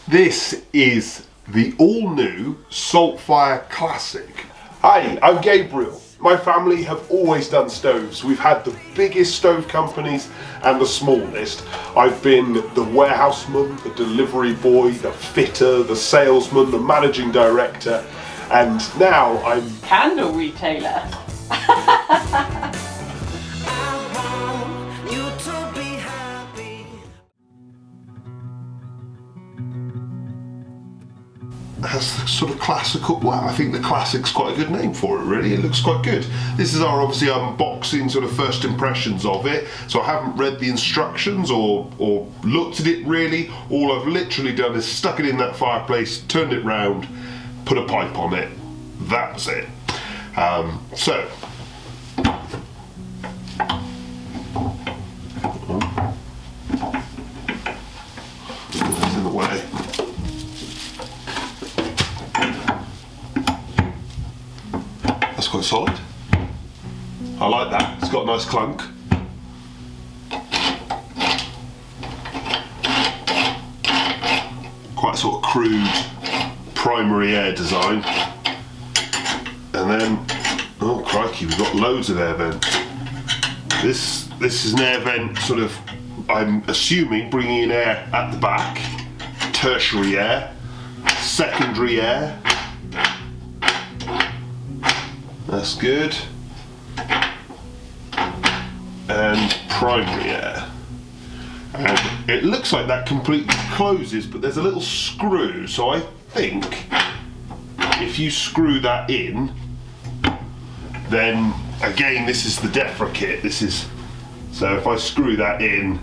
This is the all-new Saltfire Classic. Hi, I'm Gabriel. My family have always done stoves. We've had the biggest stove companies and the smallest. I've been the warehouseman, the delivery boy, the fitter, the salesman, the managing director, and now I'm candle retailer. has the sort of classical, well, I think the Classic's quite a good name for it, really. It looks quite good. This is our obviously unboxing sort of first impressions of it, so I haven't read the instructions or looked at it really. All I've literally done is stuck it in that fireplace, turned it round, put a pipe on it. That was it. So it's in the way. That's quite solid. I like that. It's got a nice clunk. Quite a sort of crude primary air design. And then, oh crikey, we've got loads of air vents. This is an air vent sort of, I'm assuming, bringing in air at the back, tertiary air, secondary air. That's good. And primary air. And it looks like that completely closes, but there's a little screw, so I think if you screw that in, then again, this is the DEFRA kit. This is, so if I screw that in,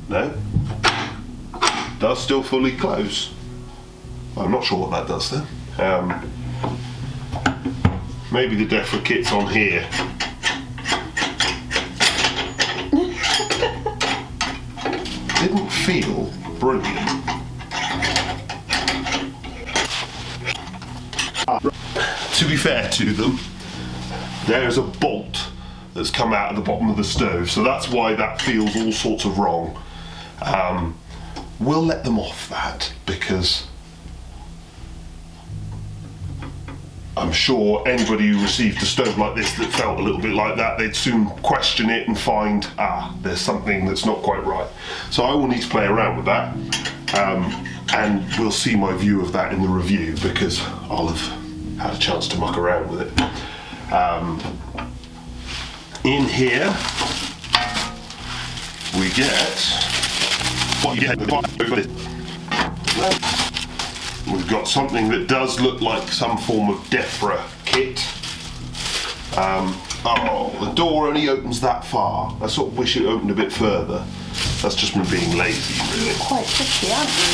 no, does still fully close. I'm not sure what that does then. Maybe the DEFRA kit's on here. Didn't feel brilliant. To be fair to them, there's a bolt that's come out of the bottom of the stove, so that's why that feels all sorts of wrong. We'll let them off that, because I'm sure anybody who received a stove like this that felt a little bit like that, they'd soon question it and find, there's something that's not quite right. So I will need to play around with that, and we'll see my view of that in the review, because I'll have had a chance to muck around with it. In here, we get what you get. We've got something that does look like some form of DEFRA kit. Oh, the door only opens that far. I sort of wish it opened a bit further. That's just me being lazy, really. You're quite tricky, aren't you?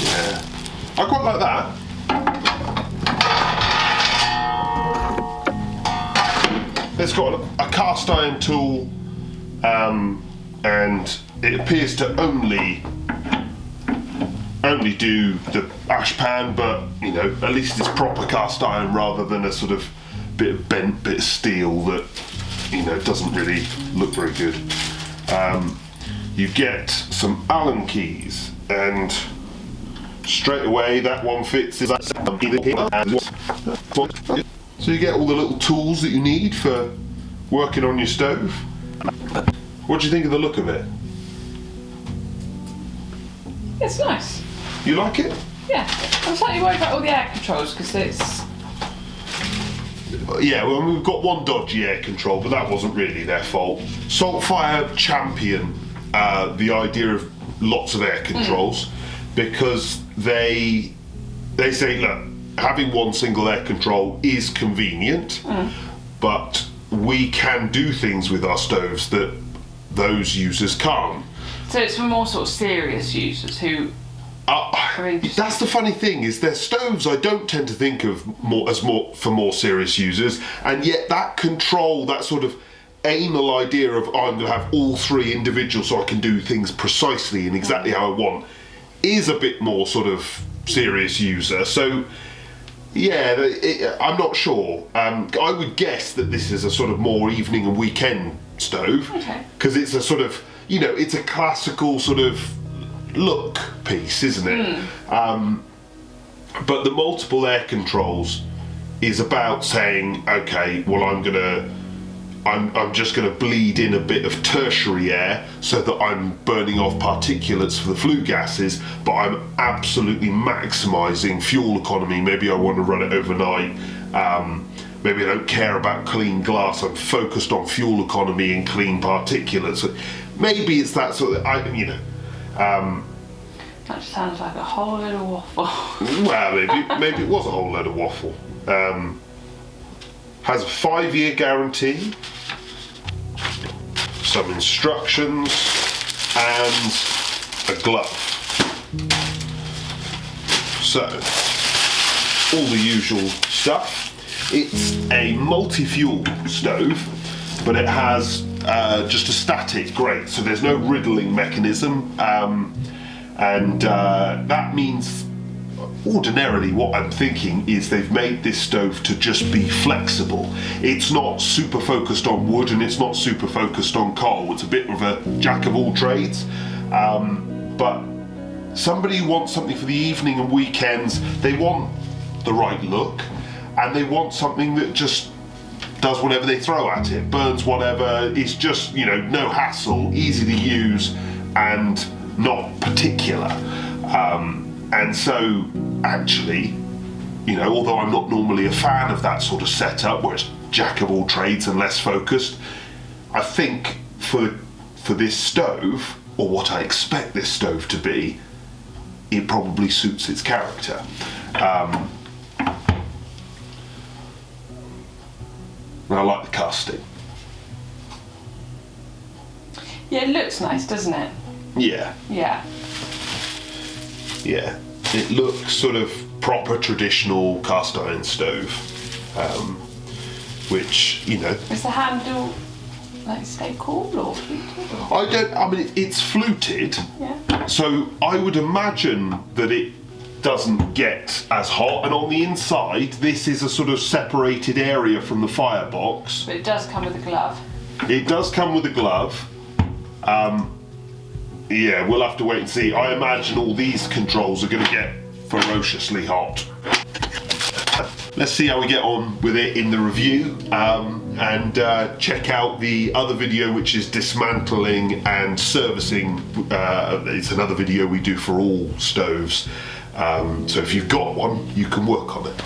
Yeah. I quite like that. It's got a cast iron tool, and it appears to only do the ash pan, but you know, at least it's proper cast iron rather than a sort of bit of bent bit of steel that, you know, doesn't really look very good. You get some Allen keys, and straight away that one fits. So you get all the little tools that you need for working on your stove. What do you think of the look of it? It's nice. You like it? Yeah. I'm slightly worried about all the air controls, because it's... Yeah, well, we've got one dodgy air control, but that wasn't really their fault. Saltfire champion the idea of lots of air controls, because they say, look, having one single air control is convenient, but we can do things with our stoves that those users can't. So it's for more sort of serious users who... That's the funny thing, is their stoves I don't tend to think of for more serious users, and yet that control, that sort of anal idea of I'm going to have all three individuals so I can do things precisely and exactly how I want, is a bit more sort of serious user. So yeah, I'm not sure. I would guess that this is a sort of more evening and weekend stove, because it's a sort of, you know, it's a classical sort of look piece, isn't it? But the multiple air controls is about saying, okay, well, I'm just gonna bleed in a bit of tertiary air so that I'm burning off particulates for the flue gases, but I'm absolutely maximising fuel economy. Maybe I want to run it overnight. Maybe I don't care about clean glass. I'm focused on fuel economy and clean particulates. Maybe it's that sort of, That just sounds like a whole load of waffle. well, maybe it was a whole load of waffle. Has a 5-year guarantee, some instructions, and a glove. So, all the usual stuff. It's a multi-fuel stove, but it has just a static grate, so there's no riddling mechanism, and that means ordinarily what I'm thinking is they've made this stove to just be flexible. It's not super focused on wood and it's not super focused on coal. It's a bit of a jack of all trades, but somebody who wants something for the evening and weekends, they want the right look, and they want something that just does whatever they throw at it, burns whatever. It's just, you know, no hassle, easy to use, and not particular. And so, actually, you know, although I'm not normally a fan of that sort of setup where it's jack of all trades and less focused, I think for this stove, or what I expect this stove to be, it probably suits its character. And I like the casting. Yeah, it looks nice, doesn't it? Yeah. Yeah. Yeah. It looks sort of proper traditional cast iron stove, which, you know. Is the handle like stay cool or fluted? I mean, it's fluted. Yeah. So I would imagine that it doesn't get as hot, and on the inside this is a sort of separated area from the firebox. But it does come with a glove. It does come with a glove. Yeah, we'll have to wait and see. I imagine all these controls are going to get ferociously hot. Let's see how we get on with it in the review, and check out the other video, which is dismantling and servicing. It's another video we do for all stoves. So if you've got one, you can work on it.